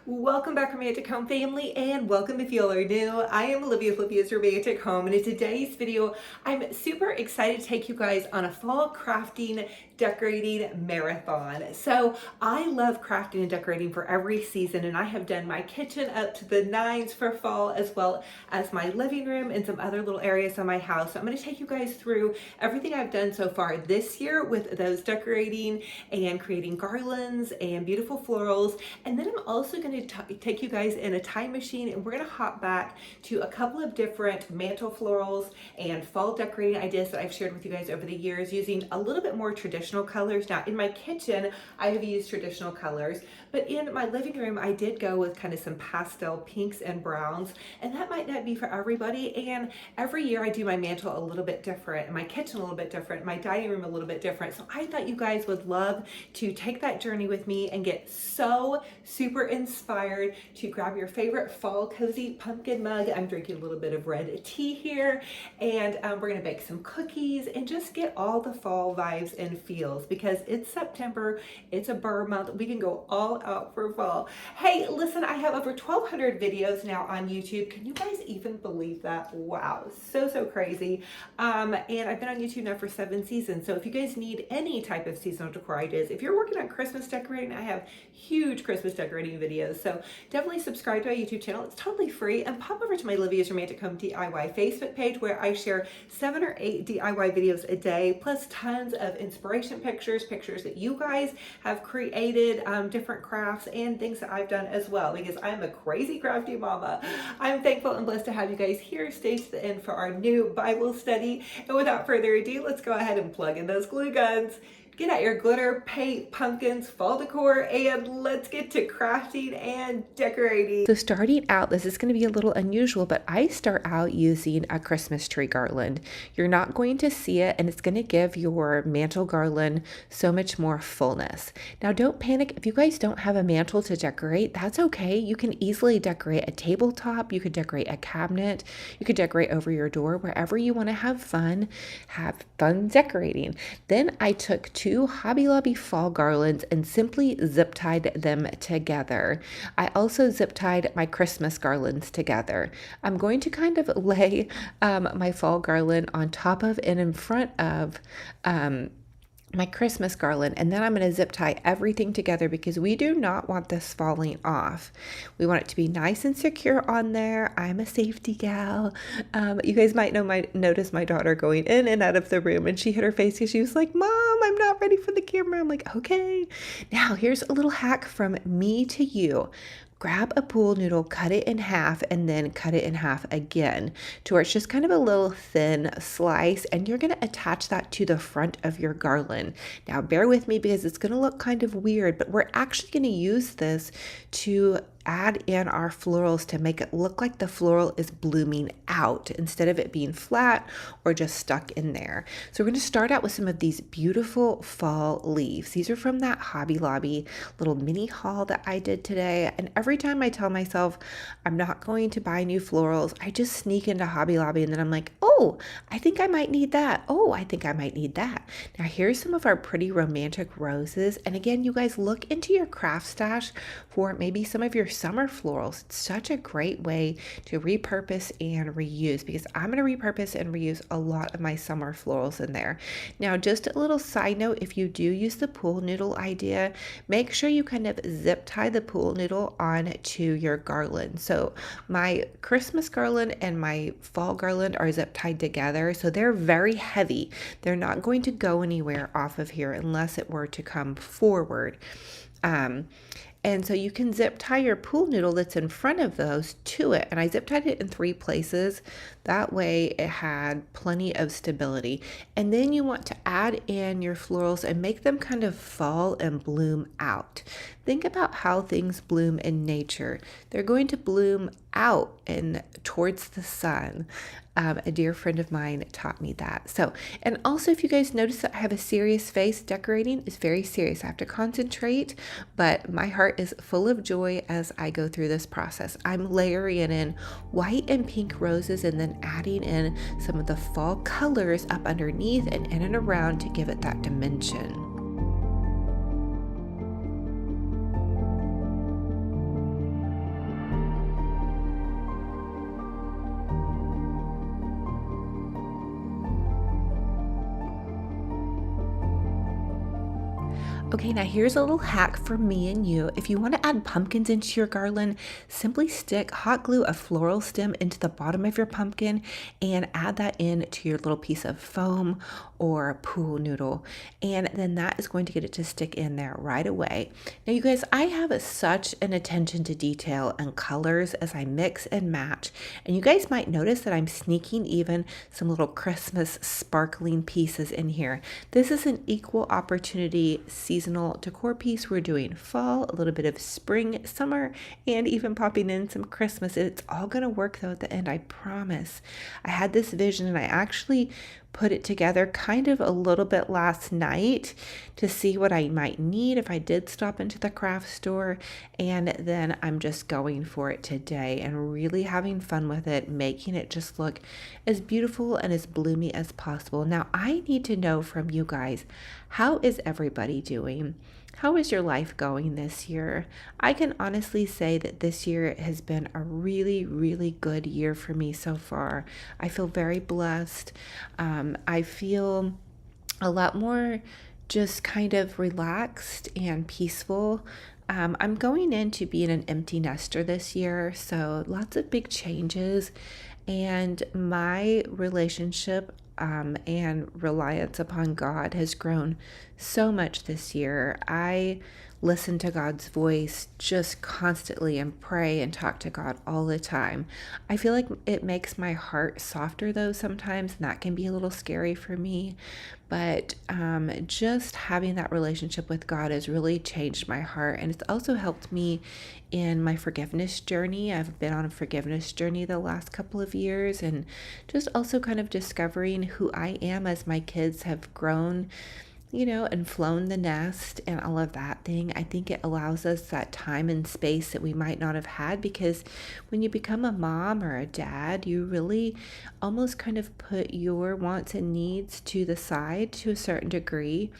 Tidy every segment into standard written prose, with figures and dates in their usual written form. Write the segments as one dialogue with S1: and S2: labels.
S1: Welcome back, Romantic Home family, and welcome if you all are new. I am Olivia, Olivia's Romantic Home, and in today's video, I'm super excited to take you guys on a fall crafting decorating marathon. So I love crafting and decorating for every season, and I have done my kitchen up to the nines for fall, as well as my living room and some other little areas of my house. So I'm going to take you guys through everything I've done so far this year with those decorating and creating garlands and beautiful florals. And then I'm also going to take you guys in a time machine, and we're going to hop back to a couple of different mantle florals and fall decorating ideas that I've shared with you guys over the years using a little bit more traditional colors. Now in my kitchen, I have used traditional colors, but in my living room, I did go with kind of some pastel pinks and browns, and that might not be for everybody. And every year I do my mantle a little bit different, and my kitchen a little bit different, my dining room a little bit different. So I thought you guys would love to take that journey with me and get so super inspired to grab your favorite fall cozy pumpkin mug. I'm drinking a little bit of red tea here, and we're gonna bake some cookies and just get all the fall vibes and feels, because it's September, it's a burr month, we can go all out for fall. Hey, listen, I have over 1,200 videos now on YouTube. Can you guys even believe that? Wow, so crazy. And I've been on YouTube now for 7 seasons. So if you guys need any type of seasonal decor ideas, if you're working on Christmas decorating, I have huge Christmas decorating videos. So definitely subscribe to my YouTube channel. It's totally free, and pop over to my Olivia's Romantic Home DIY Facebook page, where I share 7 or 8 DIY videos a day, plus tons of inspiration pictures that you guys have created, different crafts and things that I've done as well, because I'm a crazy crafty mama. I'm thankful and blessed to have you guys here. Stay to the end for our new Bible study. And without further ado, let's go ahead and plug in those glue guns. Get out your glitter, paint, pumpkins, fall decor, and let's get to crafting and decorating. So starting out, this is going to be a little unusual, but I start out using a Christmas tree garland. You're not going to see it, and it's going to give your mantle garland so much more fullness. Now don't panic if you guys don't have a mantle to decorate. That's okay. You can easily decorate a tabletop. You could decorate a cabinet. You could decorate over your door, wherever you want to have fun decorating. Then I took 2 Hobby Lobby fall garlands and simply zip tied them together. I also zip tied my Christmas garlands together. I'm going to kind of lay my fall garland on top of and in front of my Christmas garland, and then I'm going to zip tie everything together, because we do not want this falling off. We want it to be nice and secure on there. I'm a safety gal. You guys might notice my daughter going in and out of the room, and she hit her face because she was like, "Mom, I'm not ready for the camera." I'm like, okay. Now here's a little hack from me to you. Grab a pool noodle, cut it in half, and then cut it in half again to where it's just kind of a little thin slice, and you're going to attach that to the front of your garland. Now bear with me, because it's going to look kind of weird, but we're actually going to use this to add in our florals to make it look like the floral is blooming out instead of it being flat or just stuck in there. So we're going to start out with some of these beautiful fall leaves. These are from that Hobby Lobby little mini haul that I did today. And every time I tell myself I'm not going to buy new florals, I just sneak into Hobby Lobby, and then I'm like, oh, I think I might need that. Oh, I think I might need that. Now here's some of our pretty romantic roses. And again, you guys, look into your craft stash for maybe some of your summer florals. It's such a great way to repurpose and reuse, because I'm going to repurpose and reuse a lot of my summer florals in there. Now, just a little side note, if you do use the pool noodle idea, make sure you kind of zip tie the pool noodle on to your garland. So my Christmas garland and my fall garland are zip tied together, so they're very heavy. They're not going to go anywhere off of here unless it were to come forward. And so you can zip tie your pool noodle that's in front of those to it. And I zip tied it in 3 places. That way it had plenty of stability. And then you want to add in your florals and make them kind of fall and bloom out. Think about how things bloom in nature. They're going to bloom out and towards the sun. A dear friend of mine taught me that. So, and also if you guys notice that I have a serious face, decorating is very serious. I have to concentrate, but my heart is full of joy as I go through this process. I'm layering in white and pink roses, and then adding in some of the fall colors up underneath and in and around to give it that dimension. Okay, now here's a little hack for me and you. If you want to add pumpkins into your garland, simply stick hot glue a floral stem into the bottom of your pumpkin and add that in to your little piece of foam or pool noodle. And then that is going to get it to stick in there right away. Now, you guys, I have such an attention to detail and colors as I mix and match. And you guys might notice that I'm sneaking even some little Christmas sparkling pieces in here. This is an equal opportunity seasonal decor piece. We're doing fall, a little bit of spring, summer, and even popping in some Christmas. It's all going to work though at the end, I promise. I had this vision and I actually put it together kind of a little bit last night to see what I might need if I did stop into the craft store. And then I'm just going for it today and really having fun with it, making it just look as beautiful and as bloomy as possible. Now, I need to know from you guys, how is everybody doing? How is your life going this year? I can honestly say that this year has been a really, really good year for me so far. I feel very blessed. I feel a lot more just kind of relaxed and peaceful. I'm going into being an empty nester this year, so lots of big changes. And my relationship and reliance upon God has grown so much this year. I listen to God's voice just constantly and pray and talk to God all the time. I feel like it makes my heart softer though sometimes, and that can be a little scary for me. But just having that relationship with God has really changed my heart. And it's also helped me in my forgiveness journey. I've been on a forgiveness journey the last couple of years, and just also kind of discovering who I am as my kids have grown, and flown the nest and all of that thing. I think it allows us that time and space that we might not have had, because when you become a mom or a dad, you really almost kind of put your wants and needs to the side to a certain degree.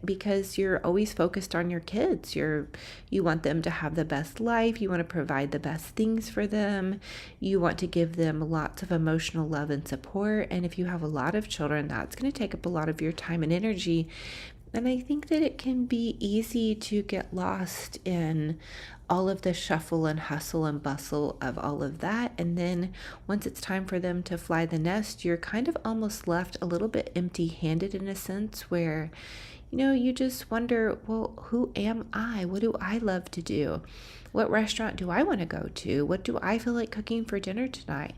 S1: Because you're always focused on your kids. You want them to have the best life. You want to provide the best things for them. You want to give them lots of emotional love and support. And if you have a lot of children, that's going to take up a lot of your time and energy. And I think that it can be easy to get lost in all of the shuffle and hustle and bustle of all of that. And then once it's time for them to fly the nest, you're kind of almost left a little bit empty-handed in a sense where, you just wonder, well, who am I? What do I love to do? What restaurant do I want to go to? What do I feel like cooking for dinner tonight?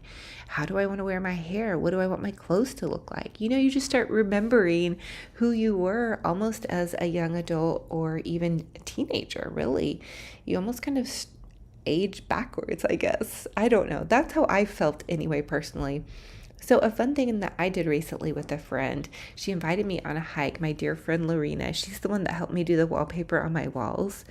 S1: How do I want to wear my hair? What do I want my clothes to look like? You just start remembering who you were almost as a young adult or even a teenager, really. You almost kind of age backwards, I guess. I don't know. That's how I felt anyway, personally. So a fun thing that I did recently with a friend, she invited me on a hike, my dear friend Lorena. She's the one that helped me do the wallpaper on my walls.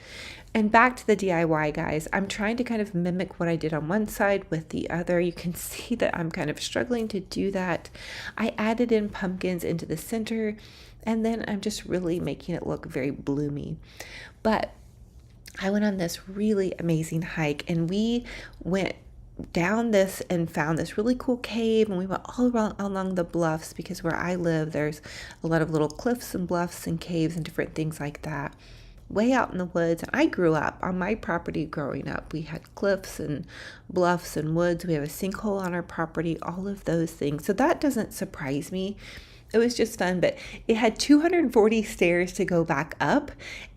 S1: And back to the DIY, guys, I'm trying to kind of mimic what I did on one side with the other. You can see that I'm kind of struggling to do that. I added in pumpkins into the center, and then I'm just really making it look very bloomy. But I went on this really amazing hike, and we went down this and found this really cool cave, and we went all around along the bluffs, because where I live there's a lot of little cliffs and bluffs and caves and different things like that way out in the woods. And I grew up on my property. Growing up, we had cliffs and bluffs and woods. We have a sinkhole on our property, all of those things, so that doesn't surprise me. It was just fun, but it had 240 stairs to go back up.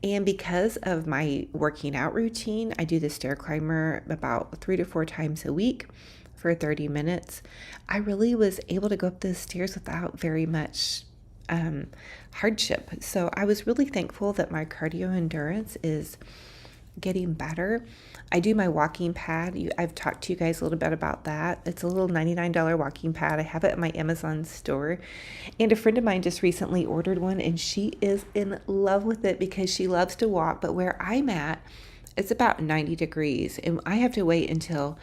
S1: And because of my working out routine, I do the stair climber about 3 to 4 times a week for 30 minutes. I really was able to go up those stairs without very much hardship. So I was really thankful that my cardio endurance is getting better. I do my walking pad. I've talked to you guys a little bit about that. It's a little $99 walking pad. I have it at my Amazon store. And a friend of mine just recently ordered one, and she is in love with it because she loves to walk. But where I'm at, it's about 90 degrees, and I have to wait until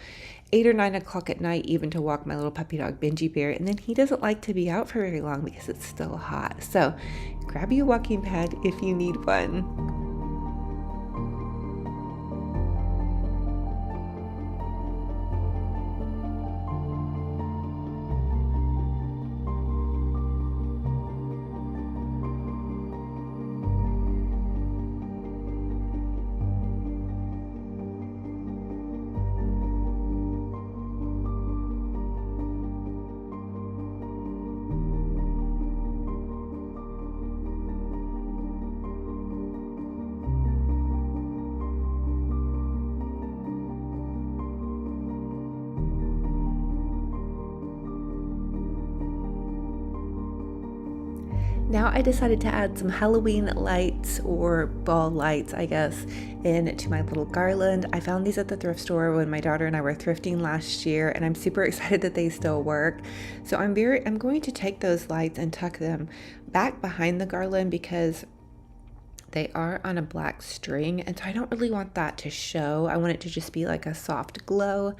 S1: 8 or 9 o'clock at night even to walk my little puppy dog, Benji Bear. And then he doesn't like to be out for very long because it's still hot. So grab you a walking pad if you need one. Now I decided to add some Halloween lights, or ball lights, I guess, into my little garland. I found these at the thrift store when my daughter and I were thrifting last year, and I'm super excited that they still work. So I'm going to take those lights and tuck them back behind the garland because they are on a black string, and so I don't really want that to show. I want it to just be like a soft glow.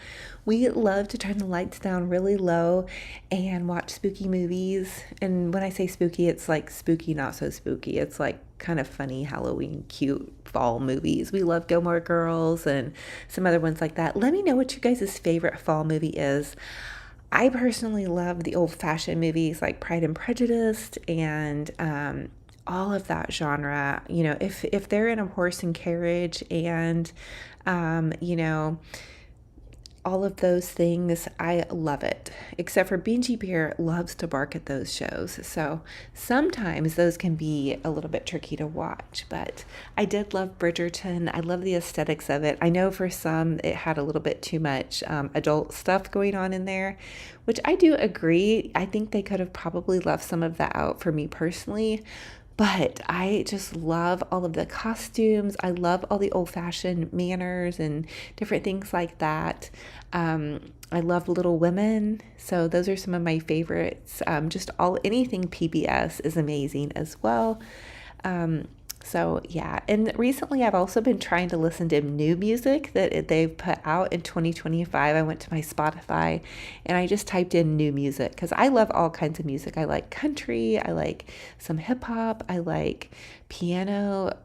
S1: We love to turn the lights down really low and watch spooky movies. And when I say spooky, it's like spooky, not so spooky. It's like kind of funny Halloween, cute fall movies. We love Gilmore Girls and some other ones like that. Let me know what you guys' favorite fall movie is. I personally love the old-fashioned movies like Pride and Prejudice and all of that genre. You know, if they're in a horse and carriage and you know, all of those things, I love it. Except for Bingy Bear loves to bark at those shows, so sometimes those can be a little bit tricky to watch. But I did love Bridgerton. I love the aesthetics of it. I know for some it had a little bit too much adult stuff going on in there, which I do agree. I think they could have probably left some of that out for me personally. But I just love all of the costumes. I love all the old-fashioned manners and different things like that. I love Little Women. So those are some of my favorites. Just anything PBS is amazing as well. So yeah, and recently I've also been trying to listen to new music that they've put out in 2025. I went to my Spotify and I just typed in new music because I love all kinds of music. I like country, I like some hip hop, I like piano,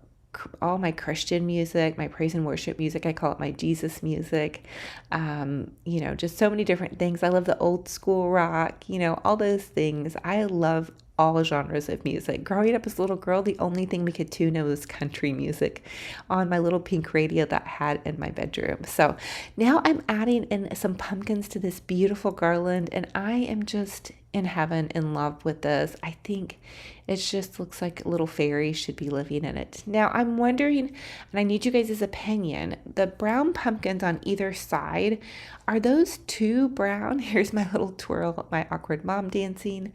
S1: all my Christian music, my praise and worship music. I call it my Jesus music. You know, just so many different things. I love the old school rock, you know, all those things. I love all genres of music. Growing up as a little girl, the only thing we could tune in was country music on my little pink radio that I had in my bedroom. So now I'm adding in some pumpkins to this beautiful garland, and I am just in heaven, in love with this. I think it just looks like little fairies should be living in it. Now I'm wondering, and I need you guys' opinion, the brown pumpkins on either side, are those too brown? Here's my little twirl, my awkward mom dancing.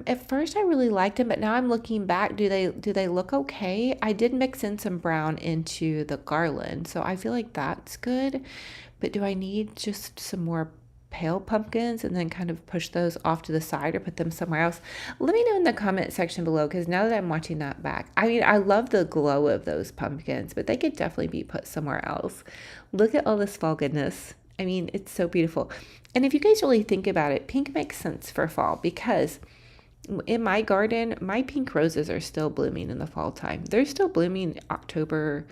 S1: At first I really liked them, but now I'm looking back, do they look okay? I did mix in some brown into the garland, so I feel like that's good. But do I need just some more pale pumpkins and then kind of push those off to the side or put them somewhere else? Let me know in the comment section below, because now that I'm watching that back, I mean, I love the glow of those pumpkins, but they could definitely be put somewhere else. Look at all this fall goodness. I mean, it's so beautiful. And if you guys really think about it, pink makes sense for fall because in my garden, my pink roses are still blooming in the fall time. They're still blooming October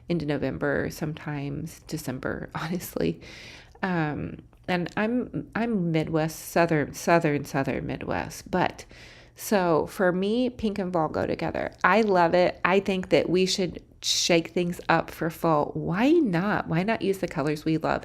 S1: into November, sometimes December, honestly. And I'm Midwest, southern Midwest, but so for me, pink and fall go together. I love it. I think that we should shake things up for fall. Why not? Why not use the colors we love?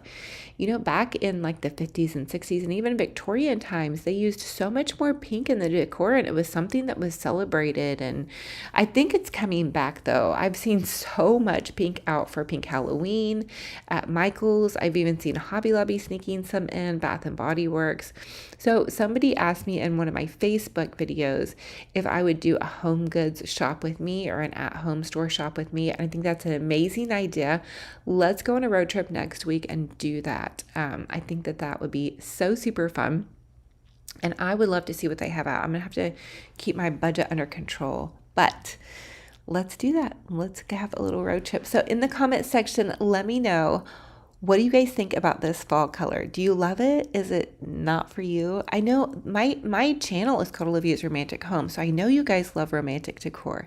S1: You know, back in like the 50s and 60s and even Victorian times, they used so much more pink in the decor, and it was something that was celebrated. And I think it's coming back though. I've seen so much pink out for pink Halloween at Michael's. I've even seen Hobby Lobby sneaking some in, Bath and Body Works. So somebody asked me in one of my Facebook videos if I would do a home goods shop with me or an at-home store shop with me. And I think that's an amazing idea. Let's go on a road trip next week and do that. I think that would be so super fun. And I would love to see what they have out. I'm going to have to keep my budget under control. But let's do that. Let's have a little road trip. So in the comment section, let me know, what do you guys think about this fall color? Do you love it? Is it not for you? I know my channel is called Olivia's Romantic Home, so I know you guys love romantic decor.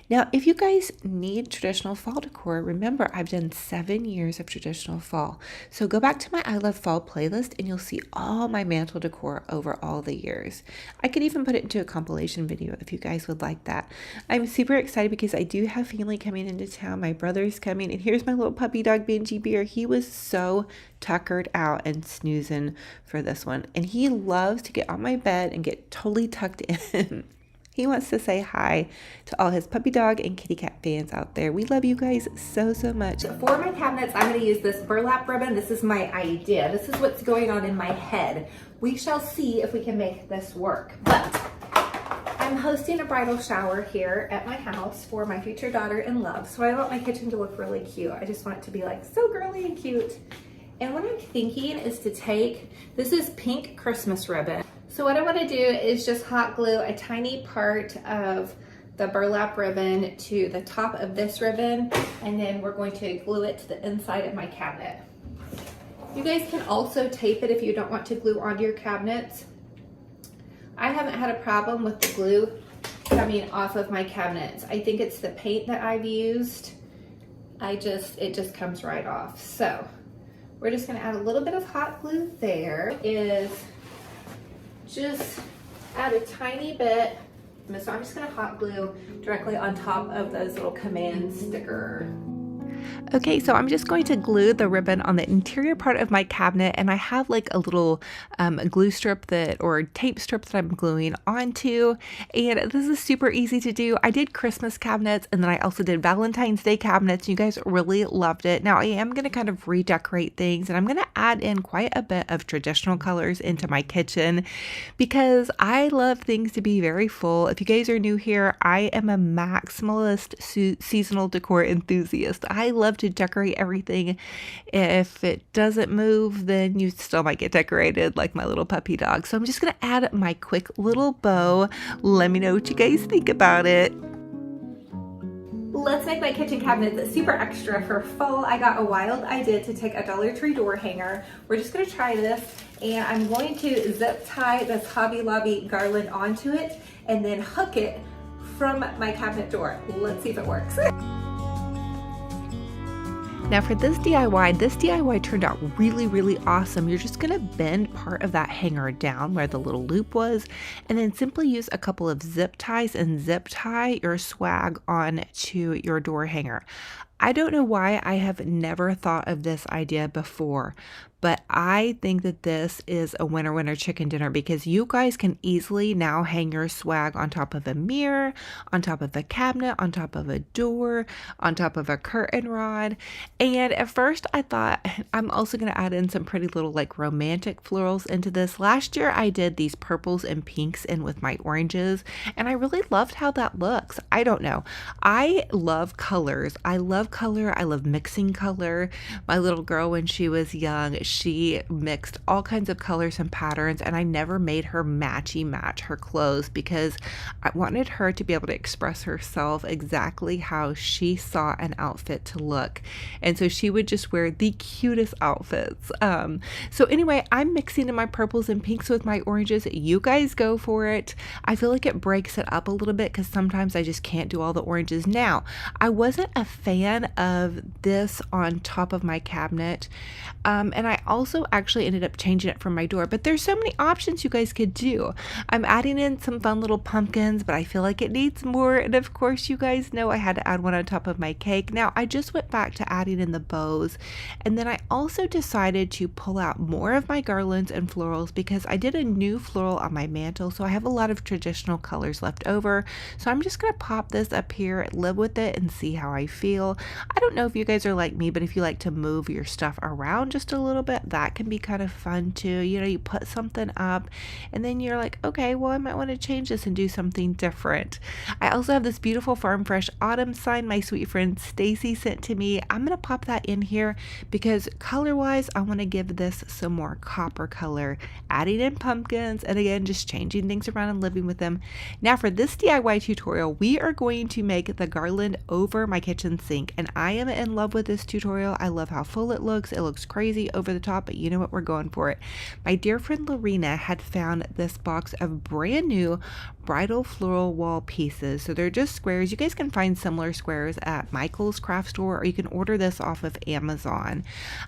S1: Now, if you guys need traditional fall decor, remember I've done 7 years of traditional fall. So go back to my I Love Fall playlist and you'll see all my mantle decor over all the years. I could even put it into a compilation video if you guys would like that. I'm super excited because I do have family coming into town. My brother's coming, and here's my little puppy dog, Benji Bear. He was so tuckered out and snoozing for this one, and he loves to get on my bed and get totally tucked in. He wants to say hi to all his puppy dog and kitty cat fans out there. We love you guys so much. For my cabinets, I'm going to use this burlap ribbon. This is my idea. This is what's going on in my head. We shall see if we can make this work. But
S2: I'm hosting a bridal shower here at my house for my future daughter-in-law. So I want my kitchen to look really cute. I just want it to be like so girly and cute. And what I'm thinking is to take, this is pink Christmas ribbon. So what I want to do is just hot glue a tiny part of the burlap ribbon to the top of this ribbon, and then we're going to glue it to the inside of my cabinet. You guys can also tape it if you don't want to glue onto your cabinets. I haven't had a problem with the glue coming off of my cabinets. I think it's the paint that I've used. It just comes right off. So we're just gonna add a little bit of hot glue there. Is just add a tiny bit. So I'm just gonna hot glue directly on top of those little command sticker.
S1: Okay, so I'm just going to glue the ribbon on the interior part of my cabinet, and I have like a little glue strip or tape strip that I'm gluing onto, and this is super easy to do. I did Christmas cabinets, and then I also did Valentine's Day cabinets. You guys really loved it. Now I am going to kind of redecorate things, and I'm going to add in quite a bit of traditional colors into my kitchen because I love things to be very full. If you guys are new here, I am a maximalist seasonal decor enthusiast. I love to decorate everything. If it doesn't move, then you still might get decorated like my little puppy dog. So I'm just going to add my quick little bow. Let me know what you guys think about it.
S2: Let's make my kitchen cabinets super extra for fall. I got a wild idea to take a Dollar Tree door hanger. We're just going to try this, and I'm going to zip tie this Hobby Lobby garland onto it and then hook it from my cabinet door. Let's see if it works.
S1: Now for this DIY turned out really, really awesome. You're just gonna bend part of that hanger down where the little loop was, and then simply use a couple of zip ties and zip tie your swag on to your door hanger. I don't know why I have never thought of this idea before, but I think that this is a winner chicken dinner because you guys can easily now hang your swag on top of a mirror, on top of a cabinet, on top of a door, on top of a curtain rod. And at first I thought I'm also going to add in some pretty little like romantic florals into this. Last year I did these purples and pinks in with my oranges, and I really loved how that looks. I don't know. I love colors. I love color. I love mixing color. My little girl, when she was young, she mixed all kinds of colors and patterns, and I never made her match her clothes because I wanted her to be able to express herself exactly how she saw an outfit to look. And so she would just wear the cutest outfits. So anyway, I'm mixing in my purples and pinks with my oranges. You guys go for it. I feel like it breaks it up a little bit because sometimes I just can't do all the oranges. Now, I wasn't a fan of this on top of my cabinet, and I also actually ended up changing it from my door, but there's so many options you guys could do. I'm adding in some fun little pumpkins, but I feel like it needs more, and of course you guys know I had to add one on top of my cake. Now I just went back to adding in the bows, and then I also decided to pull out more of my garlands and florals because I did a new floral on my mantle, so I have a lot of traditional colors left over. So I'm just gonna pop this up here, live with it, and see how I feel. I don't know if you guys are like me, but if you like to move your stuff around just a little bit, that can be kind of fun too. You know, you put something up and then you're like, okay, well, I might want to change this and do something different. I also have this beautiful Farm Fresh autumn sign my sweet friend Stacy sent to me. I'm going to pop that in here because color wise, I want to give this some more copper color, adding in pumpkins, and again, just changing things around and living with them. Now for this DIY tutorial, we are going to make the garland over my kitchen sink, and I am in love with this tutorial. I love how full it looks. It looks crazy over the top, but you know what, we're going for it. My dear friend Lorena had found this box of brand new bridal floral wall pieces. So they're just squares. You guys can find similar squares at Michael's craft store, or you can order this off of Amazon.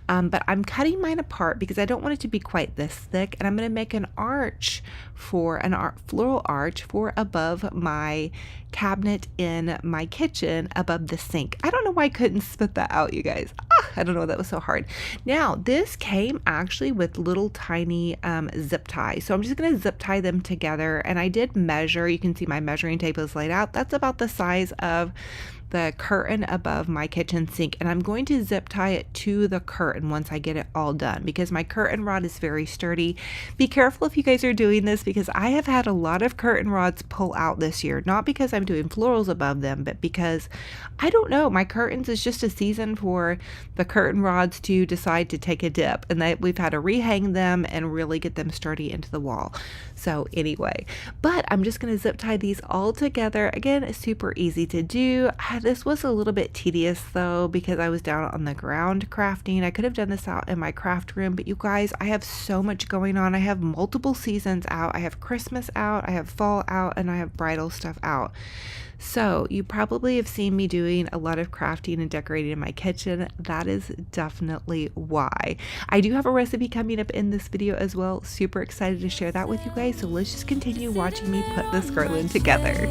S1: But I'm cutting mine apart because I don't want it to be quite this thick, and I'm going to make an arch for floral arch for above my cabinet in my kitchen above the sink. I don't know why I couldn't spit that out, you guys. I don't know, that was so hard. Now this came actually with little tiny zip ties, so I'm just going to zip tie them together, and I did measure. You can see my measuring tape is laid out. That's about the size of the curtain above my kitchen sink, and I'm going to zip tie it to the curtain once I get it all done because my curtain rod is very sturdy. Be careful if you guys are doing this because I have had a lot of curtain rods pull out this year, not because I'm doing florals above them, but because I don't know, my curtains is just a season for the curtain rods to decide to take a dip, and that we've had to rehang them and really get them sturdy into the wall. So anyway, but I'm just going to zip tie these all together. Again, it's super easy to do. This was a little bit tedious though because I was down on the ground crafting. I could have done this out in my craft room, but you guys, I have so much going on. I have multiple seasons out. I have Christmas out, I have fall out, and I have bridal stuff out. So you probably have seen me doing a lot of crafting and decorating in my kitchen. That is definitely why. I do have a recipe coming up in this video as well. Super excited to share that with you guys. So let's just continue watching me put this garland together.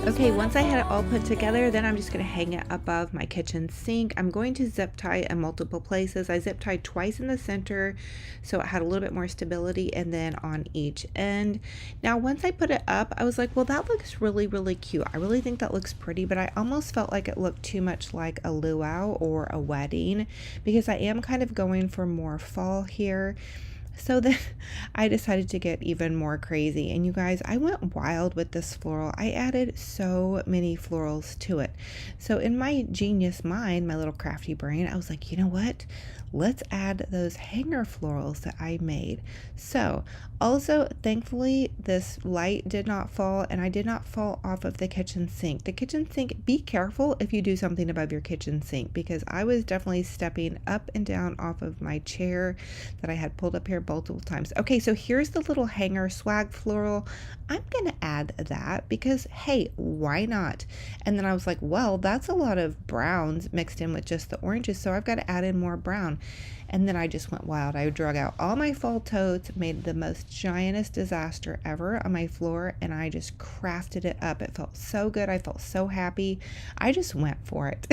S1: Okay, once I had it all put together, then I'm just going to hang it above my kitchen sink. I'm going to zip tie in multiple places. I zip tied twice in the center so it had a little bit more stability, and then on each end. Now once I put it up, I was like, well, that looks really, really cute. I really think that looks pretty, but I almost felt like it looked too much like a luau or a wedding because I am kind of going for more fall here. So then I decided to get even more crazy, and you guys, I went wild with this floral. I added so many florals to it. So in my genius mind, my little crafty brain, I was like, you know what? Let's add those hanger florals that I made. So also, thankfully, this light did not fall, and I did not fall off of the kitchen sink. The kitchen sink, be careful if you do something above your kitchen sink, because I was definitely stepping up and down off of my chair that I had pulled up here multiple times. Okay, so here's the little hanger swag floral. I'm gonna add that because, hey, why not? And then I was like, well, that's a lot of browns mixed in with just the oranges, so I've got to add in more brown. And then I just went wild. I drug out all my fall totes, made the most giantest disaster ever on my floor, and I just crafted it up. It felt so good. I felt so happy. I just went for it.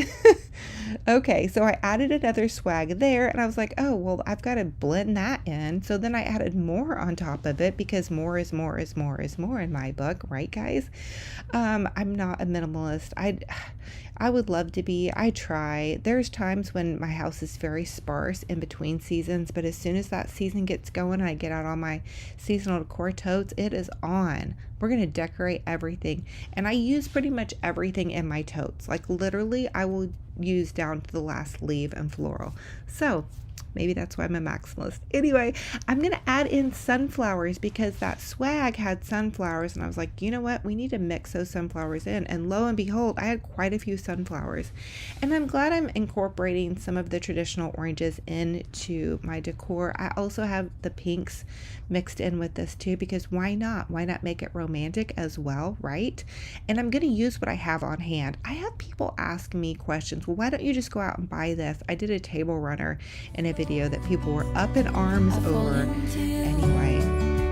S1: Okay, so I added another swag there, and I was like, oh, well, I've got to blend that in. So then I added more on top of it because more is more is more is more in my book, right, guys? I'm not a minimalist. I would love to be. I try. There's times when my house is very sparse in between seasons, but as soon as that season gets going and I get out all my seasonal decor totes, it is on. We're going to decorate everything. And I use pretty much everything in my totes. Like literally, I will use down to the last leaf and floral. So maybe that's why I'm a maximalist. Anyway, I'm going to add in sunflowers because that swag had sunflowers, and I was like, you know what? We need to mix those sunflowers in. And lo and behold, I had quite a few sunflowers. And I'm glad I'm incorporating some of the traditional oranges into my decor. I also have the pinks mixed in with this too because why not? Why not make it romantic as well, right? And I'm going to use what I have on hand. I have people ask me questions. Well, why don't you just go out and buy this? I did a table runner in a video that people were up in arms over anyway,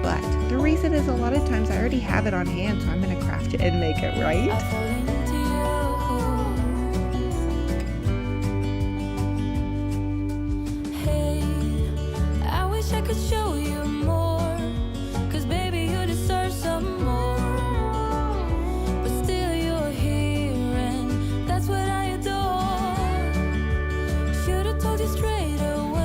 S1: but the reason is a lot of times I already have it on hand, so I'm going to craft it and make it, right?
S3: Hey, I wish I could show you more, 'cause baby you deserve some more, but still you're here and that's what I adore. Should've told you straight away.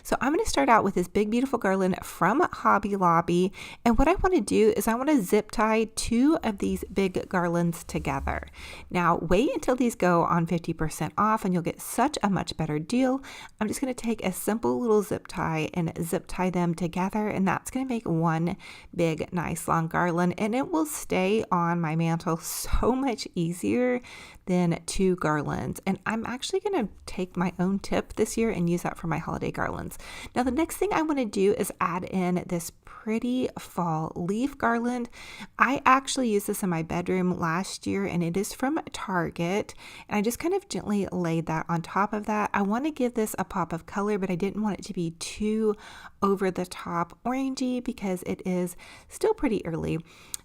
S1: So I'm going to start out with this big beautiful garland from Hobby Lobby, and what I want to do is I want to zip tie 2 of these big garlands together. Now wait until these go on 50% off and you'll get such a much better deal. I'm just going to take a simple little zip tie and zip tie them together, and that's going to make one big nice long garland, and it will stay on my mantle so much easier than 2 garlands. And I'm actually going to take my own tip this year and use that for my holiday garlands. Now the next thing I want to do is add in this pretty fall leaf garland. I actually used this in my bedroom last year, and it is from Target, and I just kind of gently laid that on top of that. I want to give this a pop of color, but I didn't want it to be too over the top orangey because it is still pretty early.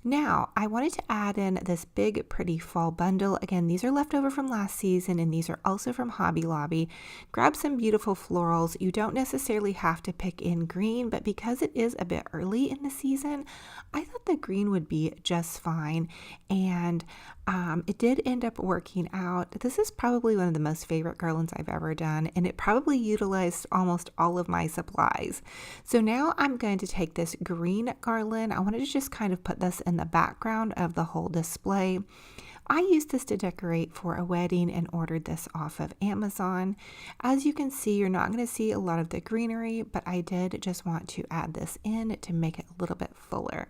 S1: Now, I wanted to add in this big pretty fall bundle. Again, these are left over from last season, and these are also from Hobby Lobby. Grab some beautiful florals. You don't necessarily have to pick in green, but because it is a bit early in the season, I thought the green would be just fine, and it did end up working out. This is probably one of the most favorite garlands I've ever done, and it probably utilized almost all of my supplies. So now I'm going to take this green garland. I wanted to just kind of put this in the background of the whole display. I used this to decorate for a wedding and ordered this off of Amazon. As you can see, you're not going to see a lot of the greenery, but I did just want to add this in to make it a little bit fuller.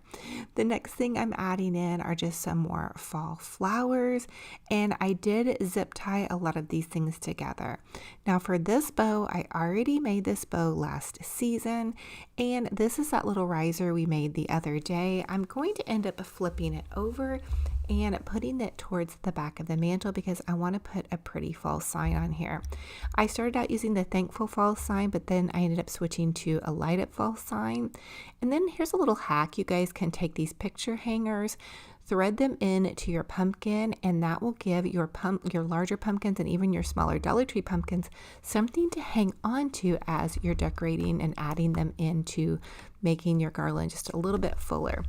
S1: The next thing I'm adding in are just some more fall flowers, and I did zip tie a lot of these things together. Now for this bow, I already made this bow last season, and this is that little riser we made the other day. I'm going to end up flipping it over and putting it towards the back of the mantle because I want to put a pretty fall sign on here. I started out using the thankful fall sign, but then I ended up switching to a light up fall sign. And then here's a little hack. You guys can take these picture hangers, thread them in to your pumpkin, and that will give your larger pumpkins and even your smaller Dollar Tree pumpkins something to hang on to as you're decorating and adding them into making your garland just a little bit fuller.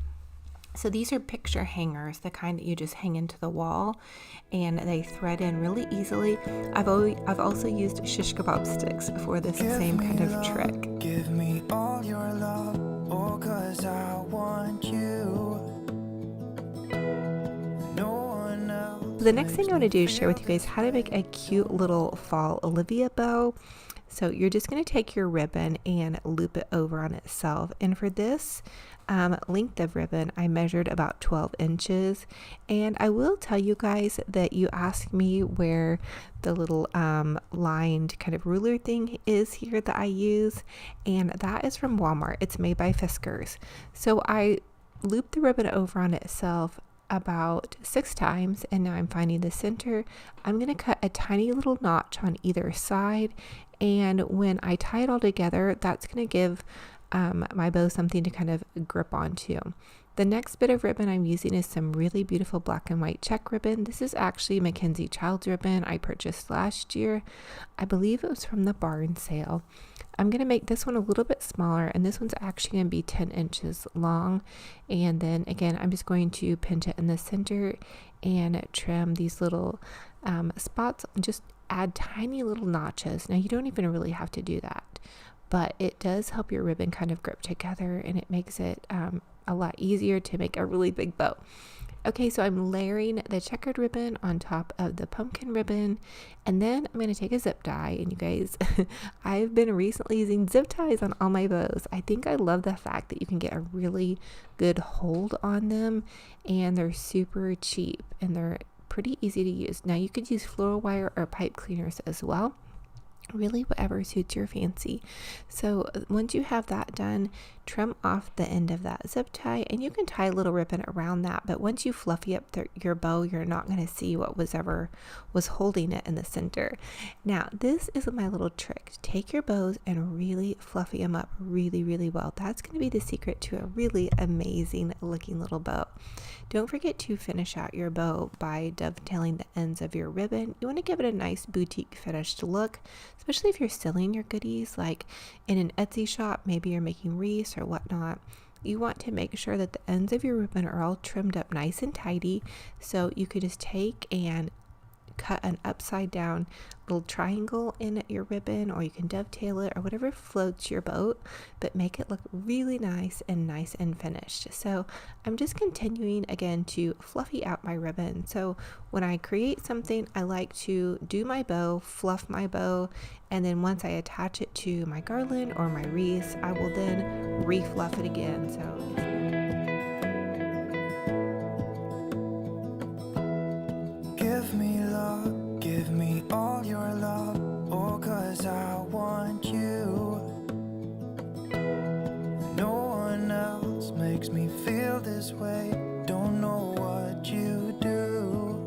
S1: So these are picture hangers, the kind that you just hang into the wall, and they thread in really easily. I've also used shish kebab sticks for this same kind of trick.
S4: Give me all your love, oh, 'cause I want you. No one else.
S1: The next thing I want to do is share with you guys how to make a cute little fall Olivia bow. So you're just going to take your ribbon and loop it over on itself. And for this length of ribbon, I measured about 12 inches. And I will tell you guys that you asked me where the little lined kind of ruler thing is here that I use. And that is from Walmart. It's made by Fiskars. So I looped the ribbon over on itself about 6 times, and now I'm finding the center. I'm going to cut a tiny little notch on either side, and when I tie it all together, that's going to give my bow something to kind of grip onto. The next bit of ribbon I'm using is some really beautiful black and white check ribbon. This is actually Mackenzie Childs ribbon I purchased last year. I believe it was from the barn sale. I'm going to make this one a little bit smaller, and this one's actually going to be 10 inches long. And then again, I'm just going to pinch it in the center and trim these little spots and just add tiny little notches. Now you don't even really have to do that, but it does help your ribbon kind of grip together, and it makes it a lot easier to make a really big bow. Okay, so I'm layering the checkered ribbon on top of the pumpkin ribbon, and then I'm going to take a zip tie. And you guys, I've been recently using zip ties on all my bows. I think I love the fact that you can get a really good hold on them, and they're super cheap and they're pretty easy to use. Now you could use floral wire or pipe cleaners as well. Really whatever suits your fancy. So once you have that done, trim off the end of that zip tie, and you can tie a little ribbon around that, but once you fluffy up your bow, you're not going to see what was holding it in the center. Now this is my little trick. Take your bows and really fluffy them up really well. That's going to be the secret to a really amazing looking little bow. Don't forget to finish out your bow by dovetailing the ends of your ribbon. You want to give it a nice boutique finished look, especially if you're selling your goodies like in an Etsy shop. Maybe you're making wreaths or whatnot. You want to make sure that the ends of your ribbon are all trimmed up nice and tidy, so you could just take and
S5: cut an upside down little triangle in your ribbon, or you can dovetail it or whatever floats your boat, but make it look really nice and finished. So I'm just continuing again to fluffy out my ribbon. So when I create something, I like to do my bow, fluff my bow, and then once I attach it to my garland or my wreath, I will then refluff it again. So
S4: Give me love, give me all your love, oh, 'cause I want you. No one else makes me feel this way, don't know what you do.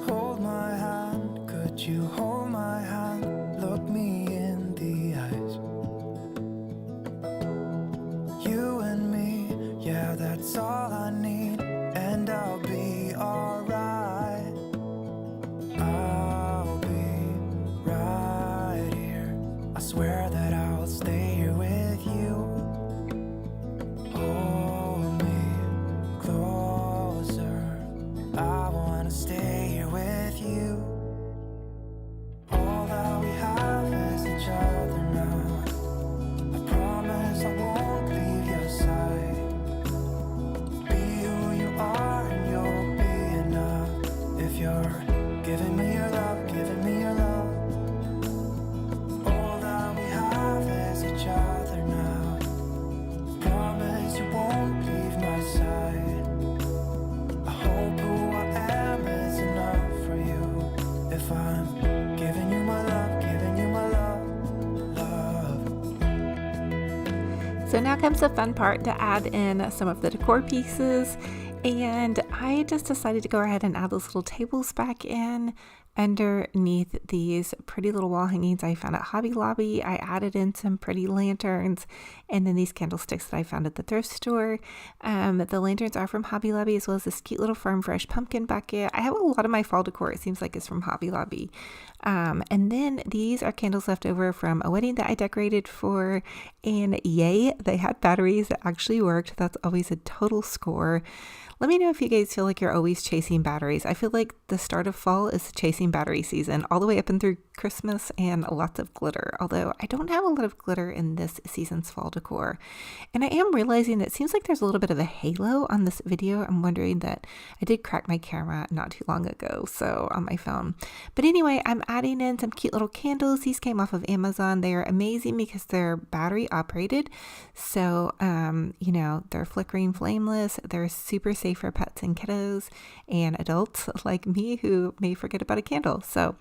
S4: Hold my hand, could you hold my hand, look me in the eyes. You and me, yeah, that's all I need, and I'll be alright. I'll be right here. I swear that I'll stay here with you. Hold me closer. I wanna stay here with you. All that we have is each other now. I promise I won't leave your side. Be who you are and you'll be enough. If you're giving me your love, giving me your love. All that we have is each other now. Promise you won't leave my side. I hope who I am is enough for you. If I'm giving you my love, giving you my love, love.
S5: So now comes the fun part, to add in some of the decor pieces. And I just decided to go ahead and add those little tables back in underneath these pretty little wall hangings I found at Hobby Lobby. I added in some pretty lanterns and then these candlesticks that I found at the thrift store. The lanterns are from Hobby Lobby, as well as this cute little Farm Fresh pumpkin bucket. I have a lot of my fall decor, it seems like, is from Hobby Lobby. And then these are candles left over from a wedding that I decorated for, and yay, they had batteries that actually worked. That's always a total score. Let me know if you guys feel like you're always chasing batteries. I feel like the start of fall is chasing battery season, all the way up and through Christmas, and lots of glitter. Although I don't have a lot of glitter in this season's fall decor. And I am realizing that it seems like there's a little bit of a halo on this video. I'm wondering that I did crack my camera not too long ago, so on my phone. But anyway, I'm adding in some cute little candles. These came off of Amazon. They are amazing because they're battery operated. So, you know, they're flickering flameless. They're super safe for pets and kiddos and adults like me who may forget about a candle. So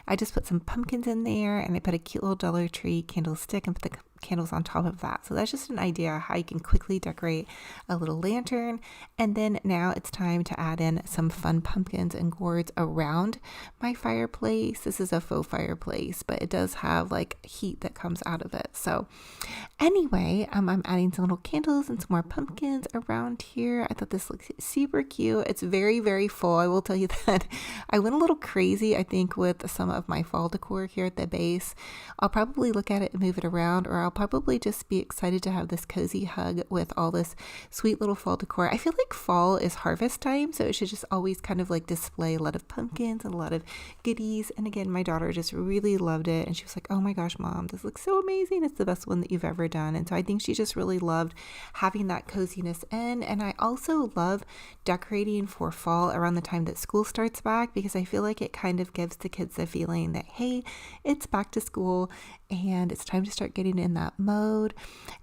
S5: I just put some pumpkins in there, and I put a cute little Dollar Tree candlestick and put the candles on top of that. So that's just an idea how you can quickly decorate a little lantern. And then now it's time to add in some fun pumpkins and gourds around my fireplace. This is a faux fireplace, but it does have like heat that comes out of it. So anyway, I'm adding some little candles and some more pumpkins around here. I thought this looks super cute. It's very, very full. I will tell you that I went a little crazy, I think, with some of my fall decor here at the base. I'll probably look at it and move it around, or I'll probably just be excited to have this cozy hug with all this sweet little fall decor. I feel like fall is harvest time, so it should just always kind of like display a lot of pumpkins and a lot of goodies. And again, my daughter just really loved it, and she was like, oh my gosh, Mom, this looks so amazing. It's the best one that you've ever done. And so I think she just really loved having that coziness in. And I also love decorating for fall around the time that school starts back, because I feel like it kind of gives the kids the feeling that, hey, it's back to school and it's time to start getting in that mode.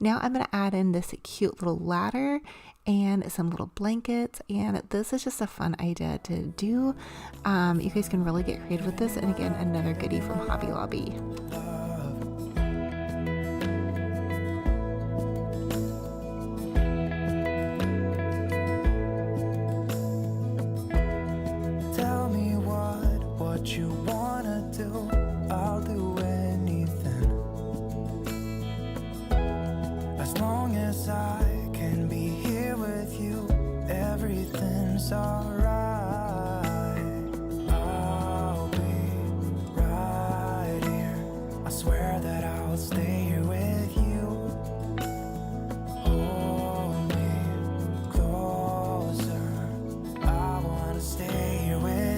S5: Now I'm going to add in this cute little ladder and some little blankets, and this is just a fun idea to do. You guys can really get creative with this. And again, another goodie from Hobby Lobby.
S4: Tell me what you wanna do. I'll do anything, as long as I can be here with you. Everything's alright. I'll be right here. I swear that I'll stay here with you. Hold me closer. I wanna stay here with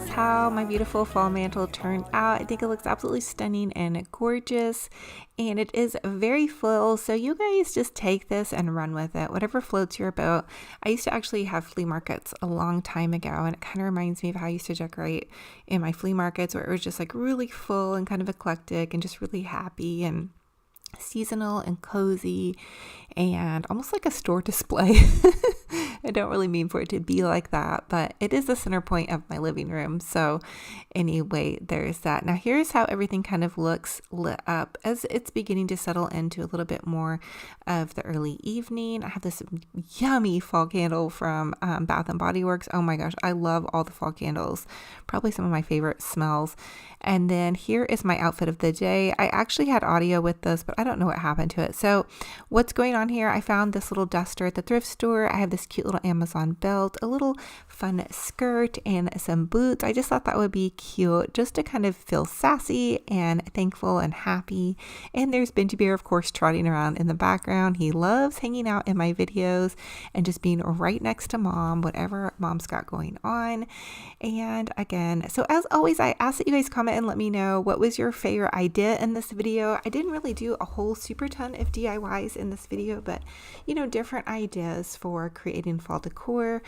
S5: is how my beautiful fall mantle turned out. I think it looks absolutely stunning and gorgeous, and it is very full, so you guys just take this and run with it, whatever floats your boat. I used to actually have flea markets a long time ago, and it kind of reminds me of how I used to decorate in my flea markets, where it was just like really full and kind of eclectic and just really happy and seasonal and cozy and almost like a store display. I don't really mean for it to be like that, but it is the center point of my living room. So anyway, there's that. Now here's how everything kind of looks lit up as it's beginning to settle into a little bit more of the early evening. I have this yummy fall candle from Bath and Body Works. Oh my gosh, I love all the fall candles. Probably some of my favorite smells. And then here is my outfit of the day. I actually had audio with this, but I don't know what happened to it. So what's going on here? I found this little duster at the thrift store. I have this cute little Amazon belt, a little fun skirt, and some boots. I just thought that would be cute just to kind of feel sassy and thankful and happy. And there's Benji Bear, of course, trotting around in the background. He loves hanging out in my videos and just being right next to mom, whatever mom's got going on. And again, so as always, I ask that you guys comment and let me know what was your favorite idea in this video. I didn't really do a whole super ton of DIYs in this video, but you know, different ideas for creating fall decor.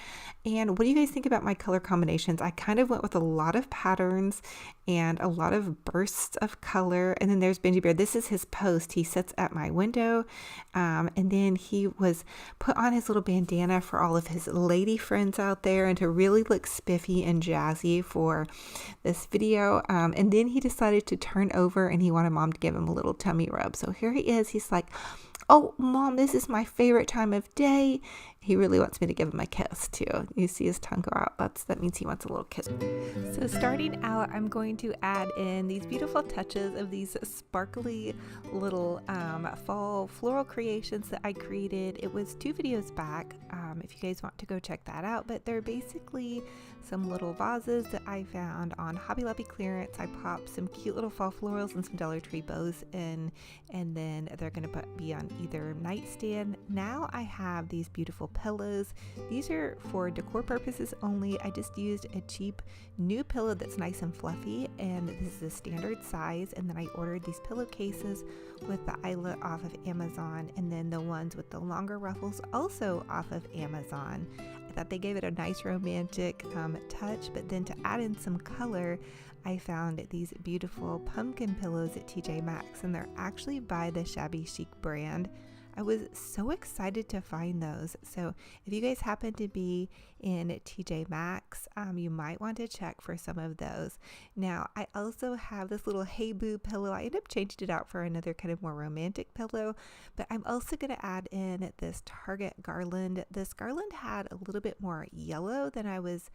S5: And what do you guys think about my color combinations? I kind of went with a lot of patterns and a lot of bursts of color. And then there's Benji Bear. This is his post. He sits at my window. And then he was put on his little bandana for all of his lady friends out there and to really look spiffy and jazzy for this video. And then he decided to turn over and he wanted mom to give him a little tummy rub. So here he is. He's like, "Oh, mom, this is my favorite time of day." He really wants me to give him a kiss too. You see his tongue go out. That means he wants a little kiss. So starting out, I'm going to add in these beautiful touches of these sparkly little fall floral creations that I created. It was 2 videos back, if you guys want to go check that out. But they're basically some little vases that I found on Hobby Lobby clearance. I popped some cute little fall florals and some Dollar Tree bows in, and then they're going to be on either nightstand. Now I have these beautiful pillows. These are for decor purposes only. I just used a cheap new pillow that's nice and fluffy, and this is a standard size. And then I ordered these pillowcases with the eyelet off of Amazon, and then the ones with the longer ruffles also off of Amazon. I thought they gave it a nice romantic touch, but then to add in some color, I found these beautiful pumpkin pillows at TJ Maxx, and they're actually by the Shabby Chic brand. I was so excited to find those. So if you guys happen to be in TJ Maxx, you might want to check for some of those. Now, I also have this little Hey Boo pillow. I ended up changing it out for another kind of more romantic pillow, but I'm also going to add in this Target Garland. This Garland had a little bit more yellow than I was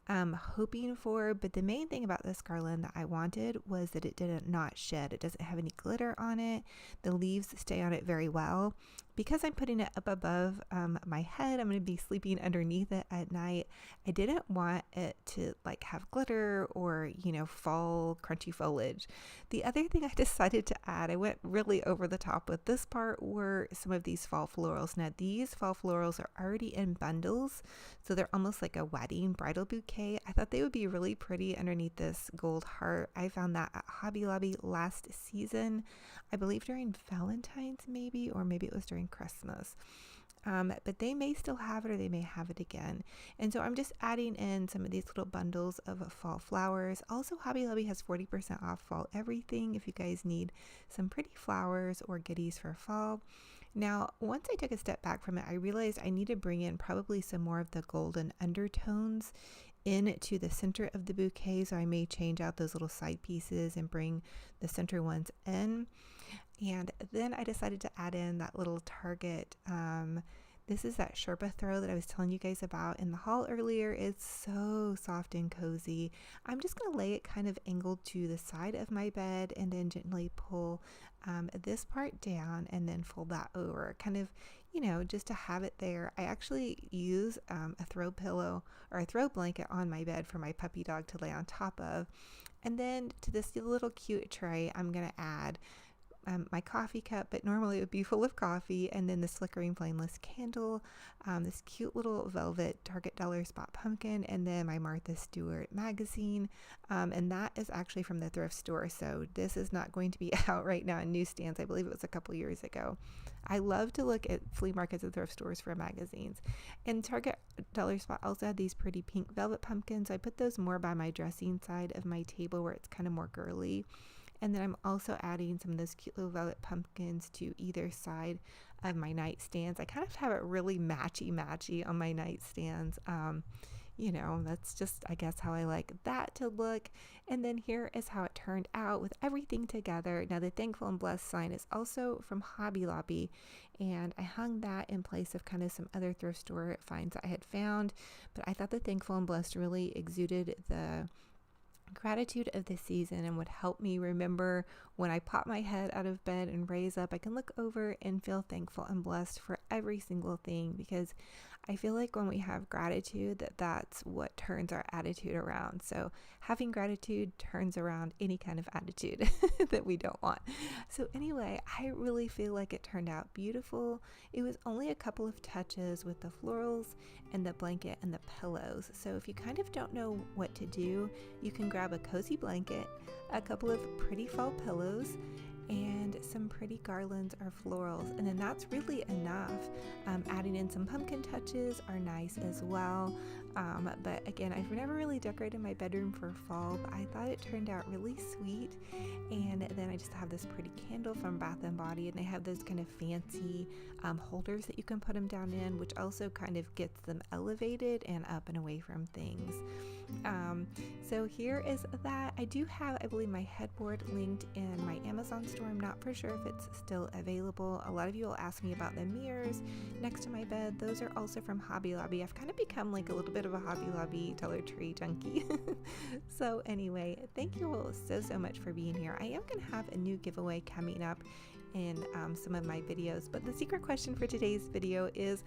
S5: hoping for, but the main thing about this garland that I wanted was that it didn't not shed. It doesn't have any glitter on it. The leaves stay on it very well. Because I'm putting it up above my head, I'm going to be sleeping underneath it at night. I didn't want it to like have glitter or, you know, fall crunchy foliage. The other thing I decided to add, I went really over the top with this part, were some of these fall florals. Now these fall florals are already in bundles, so they're almost like a wedding bridal bouquet. I thought they would be really pretty underneath this gold heart. I found that at Hobby Lobby last season, I believe during Valentine's maybe, or maybe it was during Christmas. But they may still have it, or they may have it again. And so I'm just adding in some of these little bundles of fall flowers. Also, Hobby Lobby has 40% off fall everything if you guys need some pretty flowers or goodies for fall. Now, once I took a step back from it, I realized I need to bring in probably some more of the golden undertones into the center of the bouquet. So I may change out those little side pieces and bring the center ones in. And then I decided to add in that little Target. This is that Sherpa throw that I was telling you guys about in the haul earlier. It's so soft and cozy. I'm just going to lay it kind of angled to the side of my bed and then gently pull this part down and then fold that over, kind of, you know, just to have it there. I actually use a throw pillow or a throw blanket on my bed for my puppy dog to lay on top of. And then to this little cute tray, I'm going to add my coffee cup, but normally it would be full of coffee, and then this flickering flameless candle, this cute little velvet Target Dollar Spot pumpkin, and then my Martha Stewart magazine, and that is actually from the thrift store, so this is not going to be out right now in newsstands. I believe it was a couple years ago. I love to look at flea markets and thrift stores for magazines. And Target Dollar Spot also had these pretty pink velvet pumpkins. I put those more by my dressing side of my table where it's kind of more girly. And then I'm also adding some of those cute little velvet pumpkins to either side of my nightstands. I kind of have it really matchy on my nightstands. You know, that's just, I guess, how I like that to look. And then here is how it turned out with everything together. Now, the Thankful and Blessed sign is also from Hobby Lobby, and I hung that in place of kind of some other thrift store finds that I had found. But I thought the Thankful and Blessed really exuded the gratitude of the season and would help me remember when I pop my head out of bed and raise up, I can look over and feel thankful and blessed for every single thing, because I feel like when we have gratitude, that's what turns our attitude around. So having gratitude turns around any kind of attitude that we don't want. So anyway, I really feel like it turned out beautiful. It was only a couple of touches with the florals and the blanket and the pillows. So if you kind of don't know what to do, you can grab a cozy blanket, a couple of pretty fall pillows, and some pretty garlands or florals, and then that's really enough. Adding in some pumpkin touches are nice as well, but again, I've never really decorated my bedroom for fall, but I thought it turned out really sweet. And then I just have this pretty candle from Bath & Body, and they have those kind of fancy holders that you can put them down in, which also kind of gets them elevated and up and away from things. So here is that. I do have, I believe, my headboard linked in my Amazon store. I'm not for sure if it's still available. A lot of you will ask me about the mirrors next to my bed. Those are also from Hobby Lobby. I've kind of become like a little bit of a Hobby Lobby Dollar Tree junkie. So anyway, thank you all so much for being here. I am going to have a new giveaway coming up in some of my videos, but the secret question for today's video is,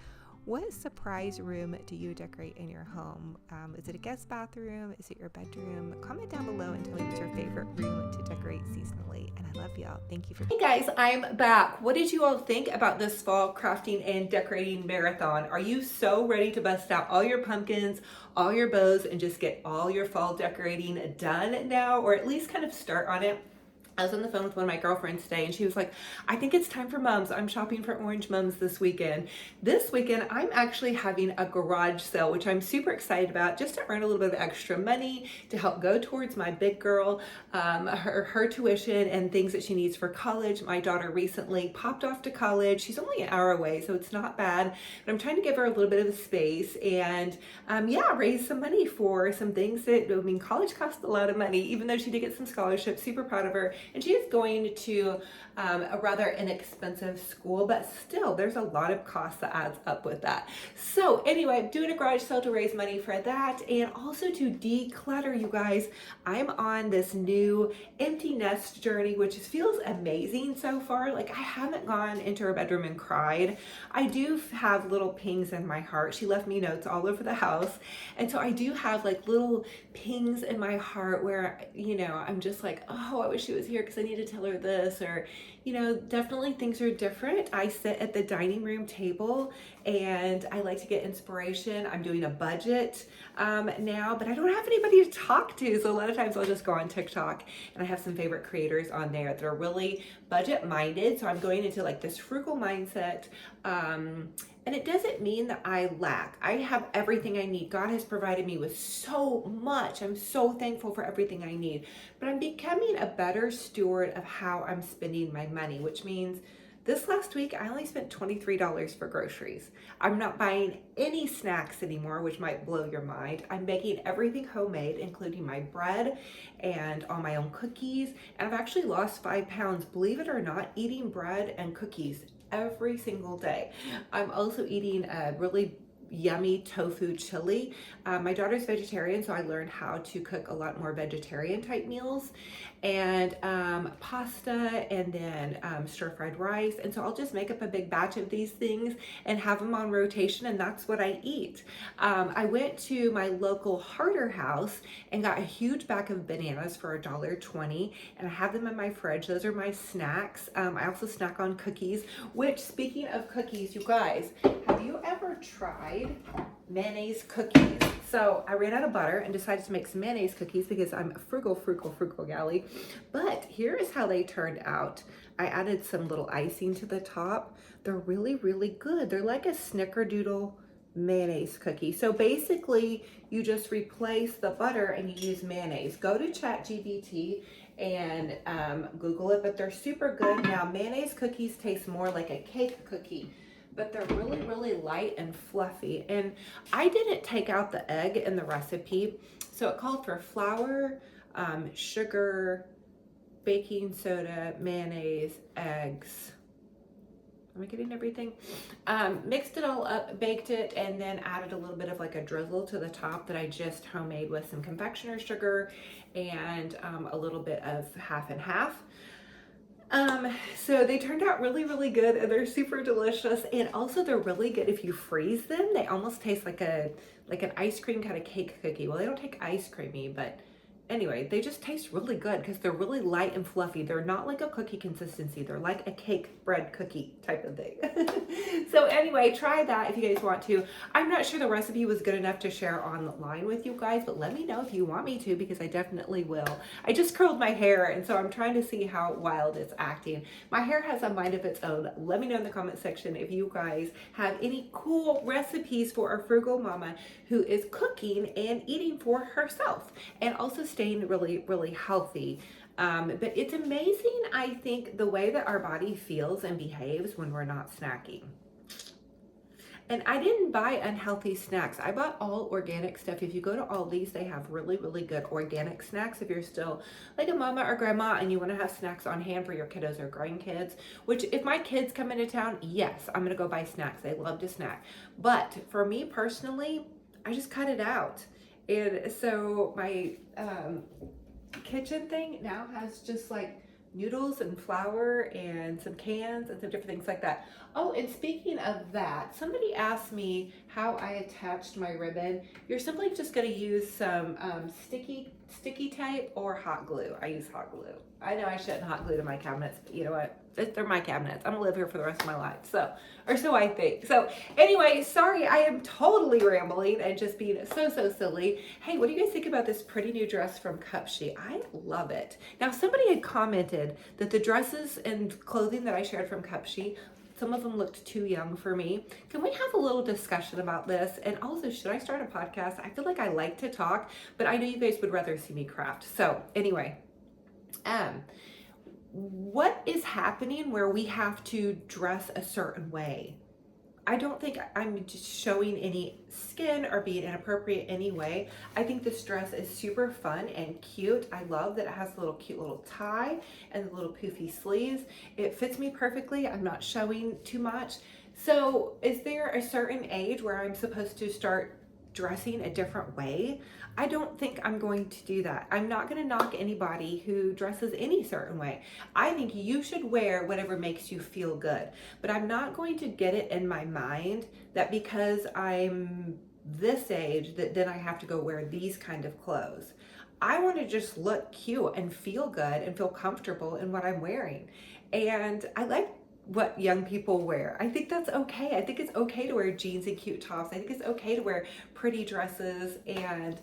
S5: what surprise room do you decorate in your home? Is it a guest bathroom? Is it your bedroom? Comment down below and tell me what's your favorite room to decorate seasonally. And I love y'all. Thank you for.
S1: Hey guys, I'm back. What did you all think about this fall crafting and decorating marathon? Are you so ready to bust out all your pumpkins, all your bows, and just get all your fall decorating done now, or at least kind of start on it? I was on the phone with one of my girlfriends today, and she was like, I think it's time for mums. I'm shopping for orange mums this weekend. This weekend, I'm actually having a garage sale, which I'm super excited about, just to earn a little bit of extra money to help go towards my big girl, her tuition and things that she needs for college. My daughter recently popped off to college. She's only an hour away, so it's not bad, but I'm trying to give her a little bit of space and raise some money for some things that, I mean, college costs a lot of money, even though she did get some scholarships. Super proud of her. And she is going to a rather inexpensive school, but still there's a lot of cost that adds up with that. So anyway, I'm doing a garage sale to raise money for that, and also to declutter, you guys. I'm on this new empty nest journey, which feels amazing so far. Like, I haven't gone into her bedroom and cried. I do have little pings in my heart. She left me notes all over the house, and so I do have like little pings in my heart where, you know, I'm just like, oh, I wish she was here because I need to tell her this, or, you know, definitely things are different. I sit at the dining room table and I like to get inspiration. I'm doing a budget now, but I don't have anybody to talk to. So a lot of times I'll just go on TikTok, and I have some favorite creators on there that are really budget minded. So I'm going into like this frugal mindset. And it doesn't mean that I lack. I have everything I need. God has provided me with so much. I'm so thankful for everything I need. But I'm becoming a better steward of how I'm spending my money, which means this last week, I only spent $23 for groceries. I'm not buying any snacks anymore, which might blow your mind. I'm making everything homemade, including my bread and all my own cookies. And I've actually lost 5 pounds, believe it or not, eating bread and cookies every single day. I'm also eating a really yummy tofu chili. My daughter's vegetarian, so I learned how to cook a lot more vegetarian type meals, and pasta, and then stir-fried rice. And so I'll just make up a big batch of these things and have them on rotation, and that's what I eat. I went to my local Harder House and got a huge bag of bananas for $1.20, and I have them in my fridge. Those are my snacks. I also snack on cookies, which, speaking of cookies, you guys, have you ever tried mayonnaise cookies? So I ran out of butter and decided to make some mayonnaise cookies because I'm a frugal galley. But here is how they turned out. I added some little icing to the top. They're really, really good. They're like a snickerdoodle mayonnaise cookie. So basically you just replace the butter and you use mayonnaise. Go to ChatGPT and Google it, but they're super good. Now, mayonnaise cookies taste more like a cake cookie, but they're really, really light and fluffy. And I didn't take out the egg in the recipe, so it called for flour, sugar, baking soda, mayonnaise, eggs. Am I getting everything? Mixed it all up, baked it, and then added a little bit of like a drizzle to the top that I just homemade with some confectioner's sugar and a little bit of half and half. So they turned out really, really good, and they're super delicious. And also they're really good if you freeze them. They almost taste like an ice cream kind of cake cookie. Well, they don't take ice creamy, but anyway, they just taste really good because they're really light and fluffy. They're not like a cookie consistency. They're like a cake bread cookie type of thing. So anyway, try that if you guys want to. I'm not sure the recipe was good enough to share online with you guys, but let me know if you want me to, because I definitely will. I just curled my hair, and so I'm trying to see how wild it's acting. My hair has a mind of its own. Let me know in the comment section if you guys have any cool recipes for our frugal mama who is cooking and eating for herself, and also staying really, really healthy. But it's amazing, I think, the way that our body feels and behaves when we're not snacking. And I didn't buy unhealthy snacks. I bought all organic stuff. If you go to Aldi's, they have really, really good organic snacks. If you're still like a mama or grandma and you want to have snacks on hand for your kiddos or grandkids, which if my kids come into town, yes, I'm going to go buy snacks. They love to snack. But for me personally, I just cut it out. And so my kitchen thing now has just like noodles and flour and some cans and some different things like that. Oh, and speaking of that, somebody asked me how I attached my ribbon. You're simply just going to use some sticky tape or hot glue. I use hot glue. I know I shouldn't hot glue to my cabinets, but you know what? They're my cabinets. I'm gonna live here for the rest of my life. So, or so I think. So anyway, sorry, I am totally rambling and just being so silly. Hey, what do you guys think about this pretty new dress from Cupshe? I love it. Now, somebody had commented that the dresses and clothing that I shared from Cupshe, some of them looked too young for me. Can we have a little discussion about this? And also, should I start a podcast? I feel like I like to talk, but I know you guys would rather see me craft. So anyway, what is happening where we have to dress a certain way? I don't think I'm just showing any skin or being inappropriate anyway. I think this dress is super fun and cute. I love that it has a little cute little tie and the little poofy sleeves. It fits me perfectly. I'm not showing too much. So is there a certain age where I'm supposed to start dressing a different way? I don't think I'm going to do that. I'm not going to knock anybody who dresses any certain way. I think you should wear whatever makes you feel good, but I'm not going to get it in my mind that because I'm this age that then I have to go wear these kind of clothes. I want to just look cute and feel good and feel comfortable in what I'm wearing. And I like what young people wear. I think that's okay. I think it's okay to wear jeans and cute tops. I think it's okay to wear pretty dresses. And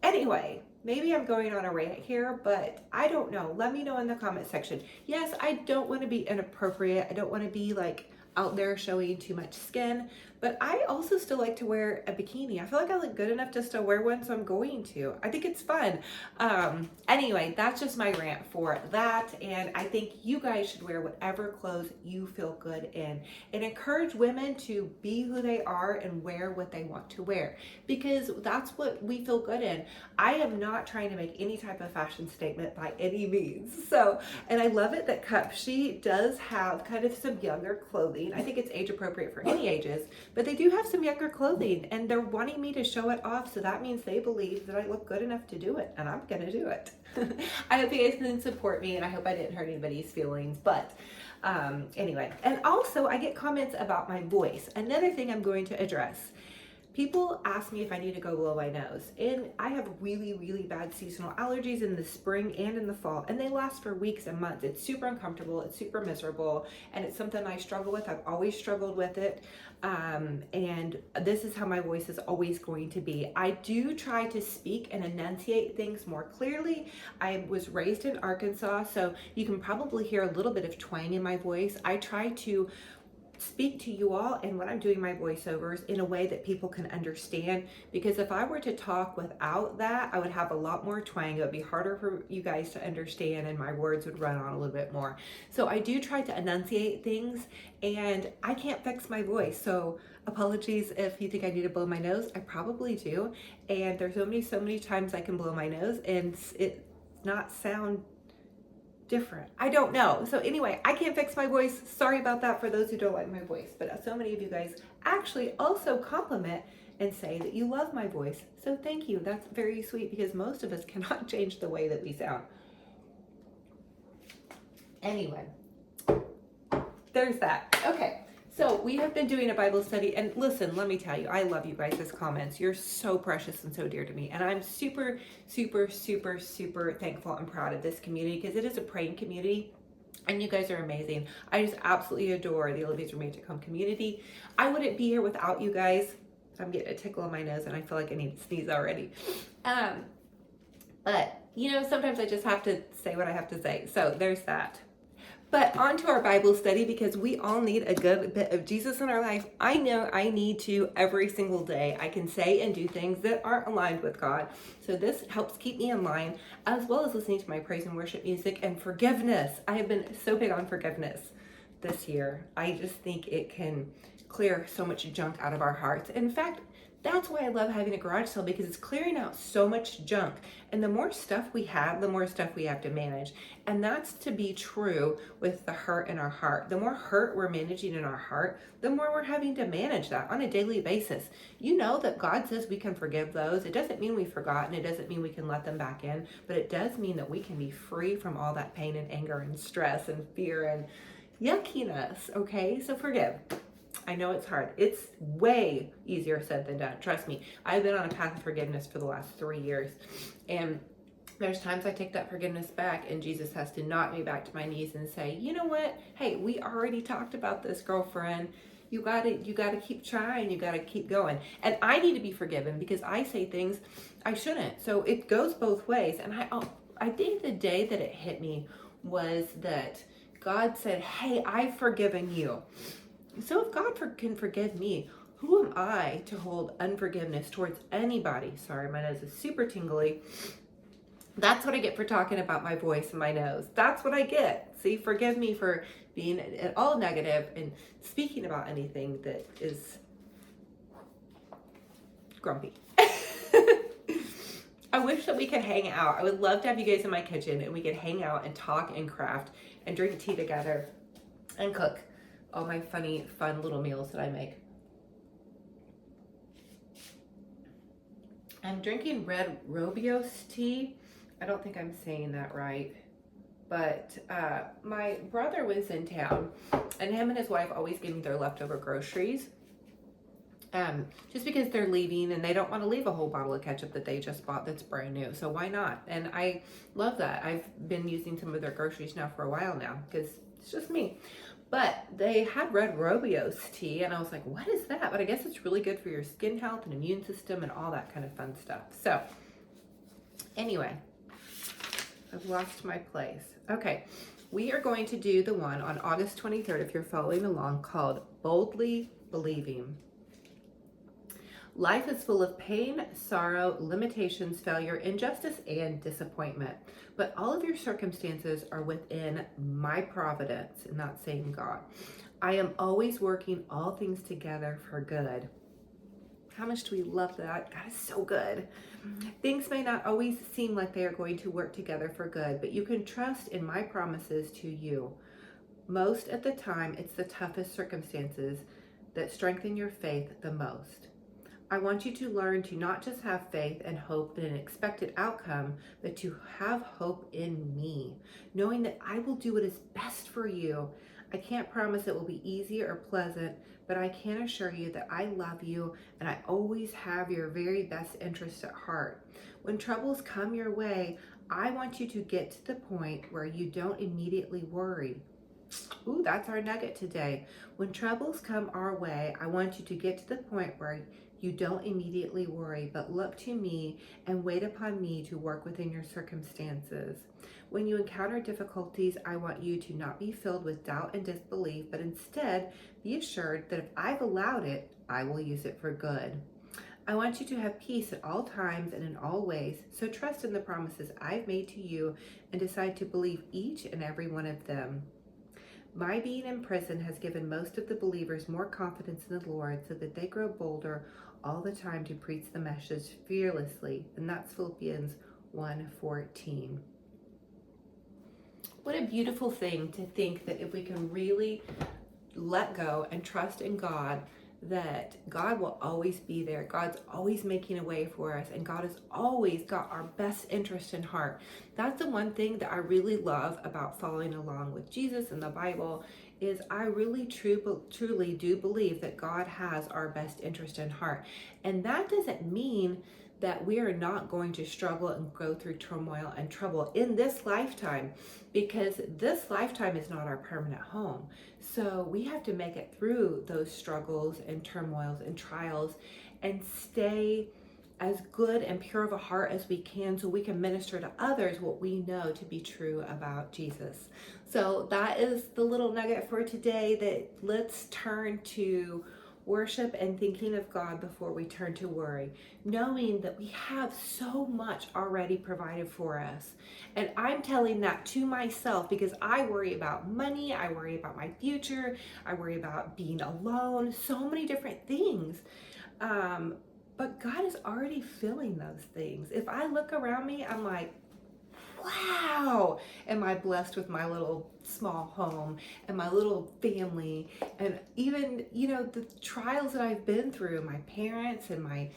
S1: anyway, maybe I'm going on a rant here, but I don't know. Let me know in the comment section. Yes, I don't want to be inappropriate. I don't want to be like out there showing too much skin, but I also still like to wear a bikini. I feel like I look good enough to still wear one, so I'm going to. I think it's fun. Anyway, that's just my rant for that, and I think you guys should wear whatever clothes you feel good in, and encourage women to be who they are and wear what they want to wear, because that's what we feel good in. I am not trying to make any type of fashion statement by any means. So, and I love it that Cupshe does have kind of some younger clothing. clothing. I think it's age appropriate for any ages, but they do have some younger clothing and they're wanting me to show it off. So that means they believe that I look good enough to do it, and I'm going to do it. I hope you guys can support me, and I hope I didn't hurt anybody's feelings. But anyway, and also I get comments about my voice. Another thing I'm going to address. People ask me if I need to go blow my nose, and I have really, really bad seasonal allergies in the spring and in the fall, and they last for weeks and months. It's super uncomfortable, it's super miserable, and it's something I struggle with. I've always struggled with it, and this is how my voice is always going to be. I do try to speak and enunciate things more clearly. I was raised in Arkansas, so you can probably hear a little bit of twang in my voice. I try to speak to you all, and when I'm doing my voiceovers, in a way that people can understand, because if I were to talk without that, I would have a lot more twang. It would be harder for you guys to understand, and my words would run on a little bit more. So I do try to enunciate things, and I can't fix my voice, so apologies if you think I need to blow my nose. I probably do, and there's so many times I can blow my nose and it not sound different. I don't know. So anyway, I can't fix my voice. Sorry about that for those who don't like my voice. But so many of you guys actually also compliment and say that you love my voice. So thank you. That's very sweet, because most of us cannot change the way that we sound. Anyway, there's that. Okay. So we have been doing a Bible study, and listen, let me tell you, I love you guys' comments. You're so precious and so dear to me, and I'm super, super, super, super thankful and proud of this community, because it is a praying community, and you guys are amazing. I just absolutely adore the Olivia's Romantic Home community. I wouldn't be here without you guys. I'm getting a tickle in my nose, and I feel like I need to sneeze already. But, you know, sometimes I just have to say what I have to say, so there's that. But on to our Bible study, because we all need a good bit of Jesus in our life. I know I need to every single day. I can say and do things that aren't aligned with God. So this helps keep me in line, as well as listening to my praise and worship music and forgiveness. I have been so big on forgiveness this year. I just think it can clear so much junk out of our hearts. In fact, that's why I love having a garage sale, because it's clearing out so much junk. And the more stuff we have, the more stuff we have to manage. And that's to be true with the hurt in our heart. The more hurt we're managing in our heart, the more we're having to manage that on a daily basis. You know that God says we can forgive those. It doesn't mean we've forgotten. It doesn't mean we can let them back in. But it does mean that we can be free from all that pain and anger and stress and fear and yuckiness. Okay, so forgive. I know it's hard. It's way easier said than done. Trust me. I've been on a path of forgiveness for the last 3 years. And there's times I take that forgiveness back, and Jesus has to knock me back to my knees and say, you know what? Hey, we already talked about this, girlfriend. You gotta keep trying. You gotta keep going. And I need to be forgiven, because I say things I shouldn't. So it goes both ways. And I think the day that it hit me was that God said, hey, I've forgiven you. So if God can forgive me, who am I to hold unforgiveness towards anybody? Sorry, my nose is super tingly. That's what I get for talking about my voice and my nose. That's what I get. See, forgive me for being at all negative and speaking about anything that is grumpy. I wish that we could hang out. I would love to have you guys in my kitchen, and we could hang out and talk and craft and drink tea together and cook all my fun little meals that I make. I'm drinking red Robios tea. I don't think I'm saying that right. But my brother was in town, and him and his wife always give me their leftover groceries. Just because they're leaving and they don't want to leave a whole bottle of ketchup that they just bought that's brand new. So why not? And I love that. I've been using some of their groceries now for a while now, because it's just me. But they had red Robios tea, and I was like, what is that? But I guess it's really good for your skin health and immune system and all that kind of fun stuff. So anyway, I've lost my place. Okay, we are going to do the one on August 23rd, if you're following along, called Boldly Believing. Life is full of pain, sorrow, limitations, failure, injustice, and disappointment. But all of your circumstances are within my providence, and not saying God. I am always working all things together for good. How much do we love that? God is so good. Things may not always seem like they are going to work together for good, but you can trust in my promises to you. Most of the time, it's the toughest circumstances that strengthen your faith the most. I want you to learn to not just have faith and hope in an expected outcome, but to have hope in me, knowing that I will do what is best for you. I can't promise it will be easy or pleasant, but I can assure you that I love you and I always have your very best interest at heart. When troubles come your way, I want you to get to the point where you don't immediately worry. Ooh, that's our nugget today. When troubles come our way, I want you to get to the point where you don't immediately worry, but look to me and wait upon me to work within your circumstances. When you encounter difficulties, I want you to not be filled with doubt and disbelief, but instead be assured that if I've allowed it, I will use it for good. I want you to have peace at all times and in all ways, so trust in the promises I've made to you and decide to believe each and every one of them. My being in prison has given most of the believers more confidence in the Lord so that they grow bolder all the time to preach the message fearlessly. And that's Philippians 1:14. What a beautiful thing to think that if we can really let go and trust in God, that God will always be there. God's always making a way for us, and God has always got our best interest in heart. That's the one thing that I really love about following along with Jesus in the Bible, is I really truly do believe that God has our best interest in heart. And that doesn't mean that we are not going to struggle and go through turmoil and trouble in this lifetime, because this lifetime is not our permanent home. So we have to make it through those struggles and turmoils and trials and stay as good and pure of a heart as we can, so we can minister to others what we know to be true about Jesus. So that is the little nugget for today, that let's turn to worship and thinking of God before we turn to worry, knowing that we have so much already provided for us. And I'm telling that to myself because I worry about money, I worry about my future, I worry about being alone, so many different things. But God is already filling those things. If I look around me, I'm like, wow, am I blessed with my little small home and my little family, and even, the trials that I've been through, my parents and my,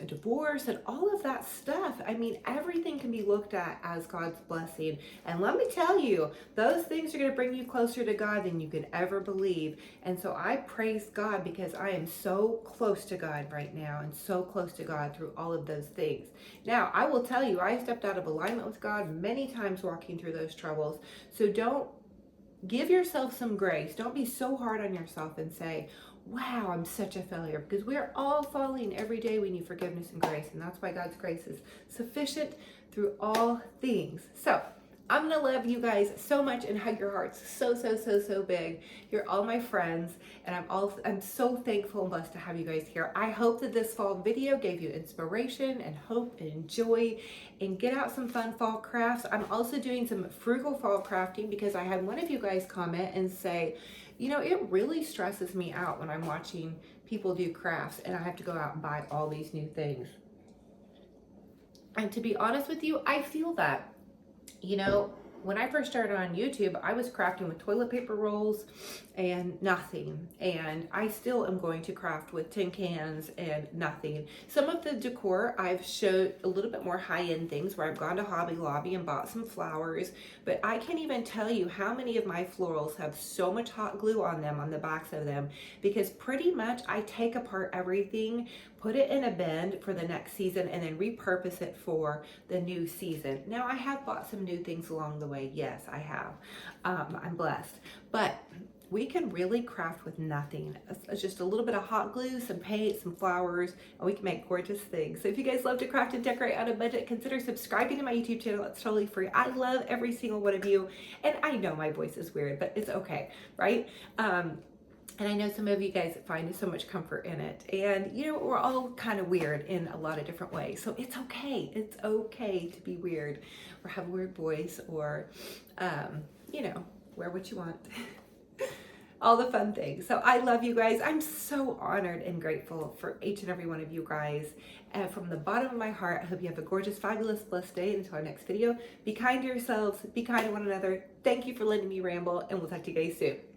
S1: divorce and all of that stuff. I mean, everything can be looked at as God's blessing. And let me tell you, those things are going to bring you closer to God than you could ever believe. And so I praise God because I am so close to God right now and so close to God through all of those things. Now, I will tell you, I stepped out of alignment with God many times walking through those troubles. So don't give yourself some grace. Don't be so hard on yourself and say, wow, I'm such a failure, because we're all falling every day. We need forgiveness and grace, and that's why God's grace is sufficient through all things. So I'm gonna love you guys so much and hug your hearts so big. You're all my friends, and I'm so thankful and blessed to have you guys here. I hope that this fall video gave you inspiration and hope and joy, and get out some fun fall crafts. I'm also doing some frugal fall crafting because I had one of you guys comment and say, it really stresses me out when I'm watching people do crafts and I have to go out and buy all these new things. And to be honest with you, I feel that. When I first started on YouTube, I was crafting with toilet paper rolls and nothing. And I still am going to craft with tin cans and nothing. Some of the decor I've showed a little bit more high-end things where I've gone to Hobby Lobby and bought some flowers. But I can't even tell you how many of my florals have so much hot glue on them, on the backs of them, because pretty much I take apart everything, put it in a bin for the next season, and then repurpose it for the new season. Now, I have bought some new things along the way. Yes, I have. I'm blessed. But we can really craft with nothing. It's just a little bit of hot glue, some paint, some flowers, and we can make gorgeous things. So if you guys love to craft and decorate on a budget, consider subscribing to my YouTube channel. It's totally free. I love every single one of you. And I know my voice is weird, but it's okay, right? And I know some of you guys find so much comfort in it. And, we're all kind of weird in a lot of different ways. So it's okay. It's okay to be weird or have a weird voice or, wear what you want. all the fun things. So I love you guys. I'm so honored and grateful for each and every one of you guys. And from the bottom of my heart, I hope you have a gorgeous, fabulous, blessed day. Until our next video, be kind to yourselves, be kind to one another. Thank you for letting me ramble, and we'll talk to you guys soon.